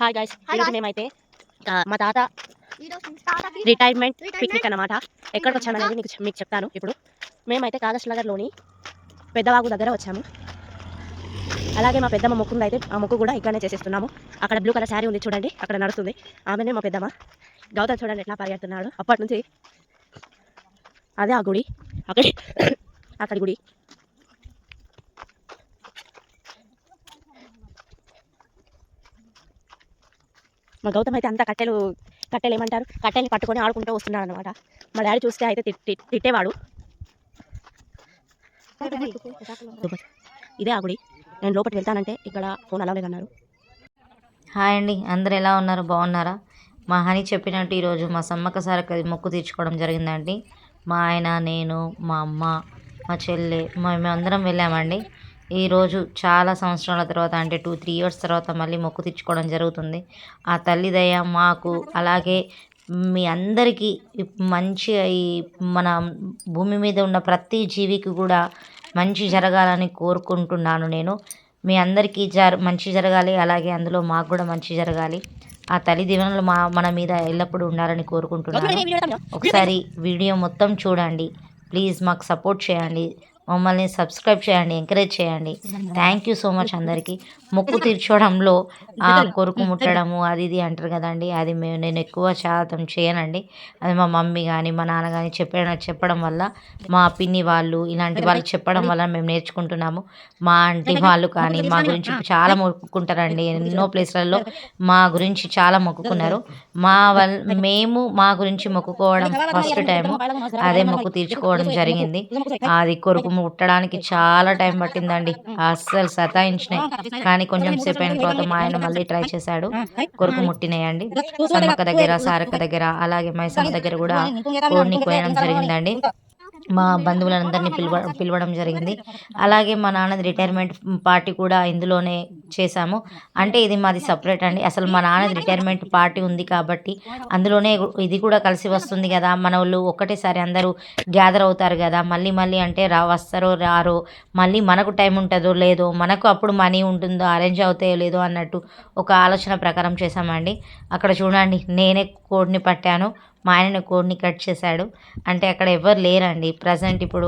Hi guys, ఈరోజు మేమైతే మా తాత రిటైర్మెంట్ పిక్నిక్ అన్నమాట. ఎక్కడికి వచ్చామనేది మీకు చెప్తాను. ఇప్పుడు మేమైతే కాగజ్ నగర్లోని పెద్దవాగు దగ్గర వచ్చాము. అలాగే మా పెద్దమ్మ మొక్కు అయితే ఆ మొక్కు కూడా ఇక్కడనే చేసేస్తున్నాము. అక్కడ బ్లూ కలర్ శారీ ఉంది చూడండి, అక్కడ నడుస్తుంది ఆమెనే మా పెద్దమ్మ. గౌతమ్ చూడండి ఎట్లా పరిగెడుతున్నాడు. అప్పటి నుంచి అదే ఆ గుడి, అక్కడి గుడి. మా గౌతమ్ అయితే అంతా కట్టెలు ఏమంటారు, కట్టెలు పట్టుకొని ఆడుకుంటూ వస్తున్నాడు అనమాట. మా డాడీ చూస్తే అయితే తిట్టేవాడు. ఇదే ఆ గుడి. నేను లోపలికి వెళ్తానంటే ఇక్కడ ఫోన్ అలౌ లేదన్నారు. హాయ్ అండి, అందరు ఎలా ఉన్నారు? బాగున్నారా? మా హనీ చెప్పినట్టు ఈరోజు మా సమ్మక్క సారక్క మొక్కు తీర్చుకోవడం జరిగిందండి. మా ఆయన, నేను, మా అమ్మ, మా చెల్లె, మేమందరం వెళ్ళామండి. ఈరోజు చాలా సంవత్సరాల తర్వాత, అంటే 2-3 ఇయర్స్ తర్వాత మళ్ళీ మొక్కు తీర్చుకోవడం జరుగుతుంది. ఆ తల్లి దయ మాకు, అలాగే మీ అందరికీ మంచి ఈ మన భూమి మీద ఉన్న ప్రతి జీవికి కూడా మంచి జరగాలని కోరుకుంటున్నాను. నేను మీ అందరికీ మంచి జరగాలి, అలాగే అందులో మాకు కూడా మంచి జరగాలి. ఆ తల్లి దీవెనలు మన మీద ఎల్లప్పుడూ ఉండాలని కోరుకుంటున్నాను. ఒకసారి వీడియో మొత్తం చూడండి ప్లీజ్, మాకు సపోర్ట్ చేయండి, మమ్మల్ని సబ్స్క్రైబ్ చేయండి, ఎంకరేజ్ చేయండి. థ్యాంక్ యూ సో మచ్ అందరికీ. మొక్కు తీర్చడంలో ఆ కొరుకు ముట్టడము అది ఇది అంటారు కదండి, అది నేను ఎక్కువ శాతం చేయనండి. అది మా మమ్మీ కానీ మా నాన్న కానీ చెప్పడం వల్ల, మా పిన్ని వాళ్ళు ఇలాంటి వాళ్ళు చెప్పడం వల్ల మేము నేర్చుకుంటున్నాము. మా ఆంటీ వాళ్ళు కానీ మా గురించి చాలా మొక్కుకుంటారండి. ఎన్నో ప్లేస్లలో మా గురించి చాలా మొక్కుకున్నారు. మేము మా గురించి మొక్కుకోవడం ఫస్ట్ టైము, అదే మొక్కు తీర్చుకోవడం జరిగింది. అది కొరుకు ముట్టడానికి చాలా టైం పట్టిందండి. అస్సలు సతాయించినాయి, కానీ కొంచెం సేపు అయిన తర్వాత మా ఆయన మళ్ళీ ట్రై చేశాడు. కొరుకు ముట్టినాయండి. సమ్మక్క దగ్గర, సారక్క దగ్గర, అలాగే మైసమ్మ దగ్గర కూడా కోడిని కోయడం జరిగిందండి. మా బంధువులందరినీ పిలవడం జరిగింది. అలాగే మా నాన్నది రిటైర్మెంట్ పార్టీ కూడా ఇందులోనే చేశాము. అంటే ఇది మాది సపరేట్ అండి. అసలు మా నాన్నది రిటైర్మెంట్ పార్టీ ఉంది కాబట్టి అందులోనే ఇది కూడా కలిసి వస్తుంది కదా. మన వాళ్ళు ఒక్కటేసారి అందరూ గ్యాదర్ అవుతారు కదా. మళ్ళీ అంటే వస్తారో రారో, మళ్ళీ మనకు టైం ఉంటుందో లేదో, మనకు అప్పుడు మనీ ఉంటుందో, అరేంజ్ అవుతాయో లేదో అన్నట్టు ఒక ఆలోచన ప్రకారం చేశామండి. అక్కడ చూడండి, నేనే కోడిని పట్టాను, మా ఆయన కోడిని కట్ చేశాడు. అంటే అక్కడ ఎవరు లేరండి ప్రజెంట్. ఇప్పుడు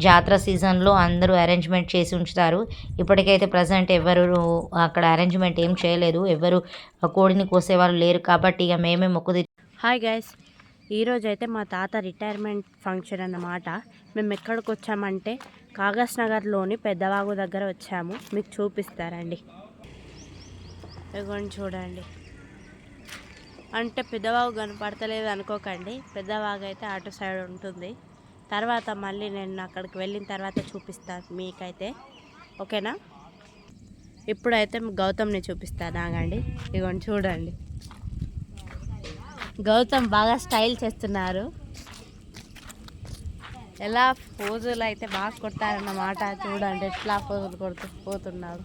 జాతర సీజన్లో అందరూ అరేంజ్మెంట్ చేసి ఉంచుతారు. ఇప్పటికైతే ప్రజెంట్ ఎవరు అక్కడ అరేంజ్మెంట్ ఏం చేయలేదు, ఎవరు కోడిని కోసేవాళ్ళు లేరు కాబట్టి ఇక మేమే మొక్కు. హాయ్ గైస్, ఈరోజు అయితే మా తాత రిటైర్మెంట్ ఫంక్షన్ అన్నమాట. మేము ఎక్కడికి వచ్చామంటే కాగజ్ నగర్లోని పెద్దవాగు దగ్గర వచ్చాము. మీకు చూపిస్తారండి, ఇదిగోండి చూడండి. అంటే పెద్దవాగు కనపడతలేదు అనుకోకండి, పెద్దవాగు అయితే అటు సైడ్ ఉంటుంది. తర్వాత మళ్ళీ నేను అక్కడికి వెళ్ళిన తర్వాత చూపిస్తాను మీకైతే, ఓకేనా? ఇప్పుడైతే గౌతమ్ని చూపిస్తాను, ఆగండి. ఇదిగోండి చూడండి, గౌతమ్ బాగా స్టైల్ చేస్తున్నారు. ఎలా పోజులు అయితే బాగా కొడతారన్నమాట. చూడండి ఎట్లా పోజులు కొడుతూ పోతున్నాడు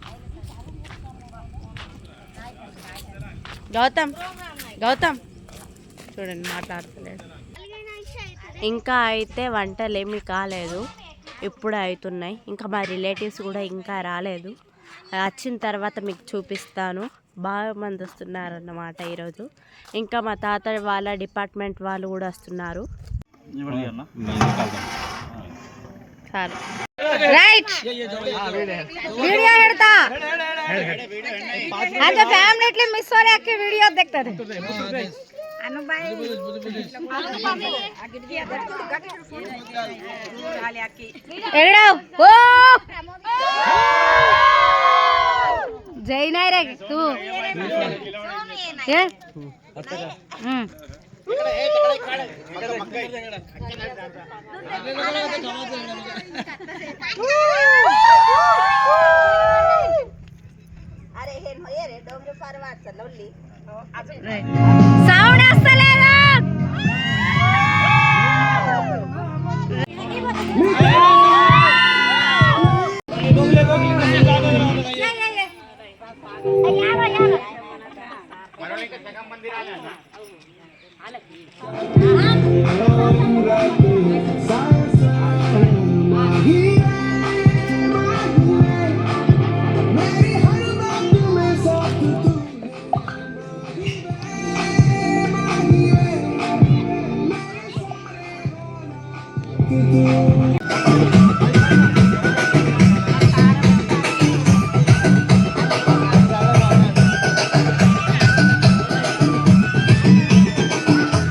గౌతమ్ చూడండి, మాట్లాడుతలేడు. ఇంకా అయితే వంటలు ఏమీ కాలేదు, ఇప్పుడే అవుతున్నాయి. ఇంకా మా రిలేటివ్స్ కూడా ఇంకా రాలేదు. వచ్చిన తర్వాత మీకు చూపిస్తాను. బాగా మంది వస్తున్నారన్నమాట ఈరోజు. ఇంకా మా తాత వాళ్ళ డిపార్ట్మెంట్ వాళ్ళు కూడా వస్తున్నారు. రైట్, వీడియో పెడతా అంటే ఫ్యామిలీ ఎట్లా మిస్ అయ్యాక వీడియో देखते అను భాయ్ ఎడా ఓ జైనా రే తూ ఏ సౌండ్ వస్తలేదా?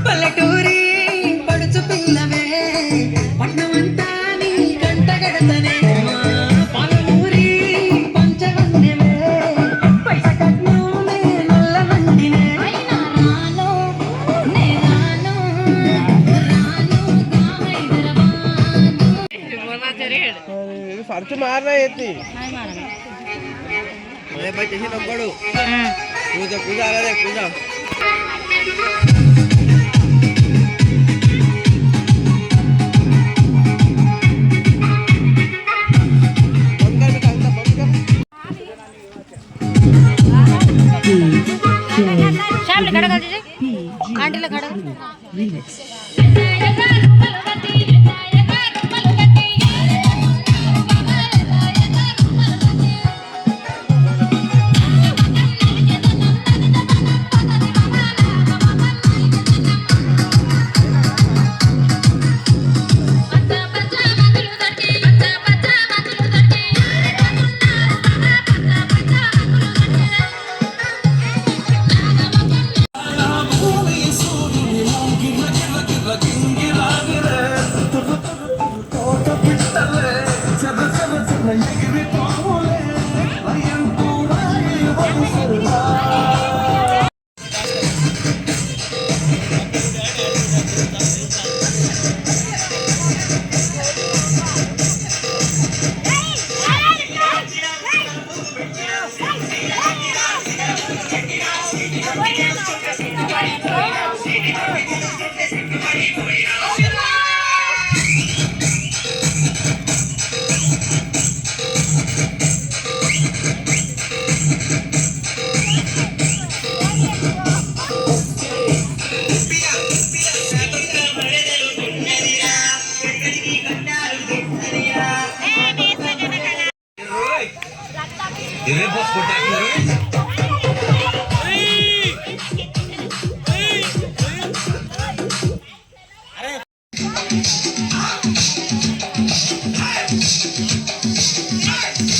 పల్లెటూరి పడుచు పిల్లవే పట్నమంతా నీ కంట గడతనే పాలమూరి పంచవన్నెవే పైస కట్నమే నల్ల మండినే రాను सर्च मारना येते पैसे नकोडू पूजा पूजा आला रे पूजा श्याम खड़ा कर दीजिए आंटी ले खड़ा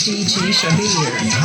DJ Shabir.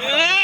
ఏ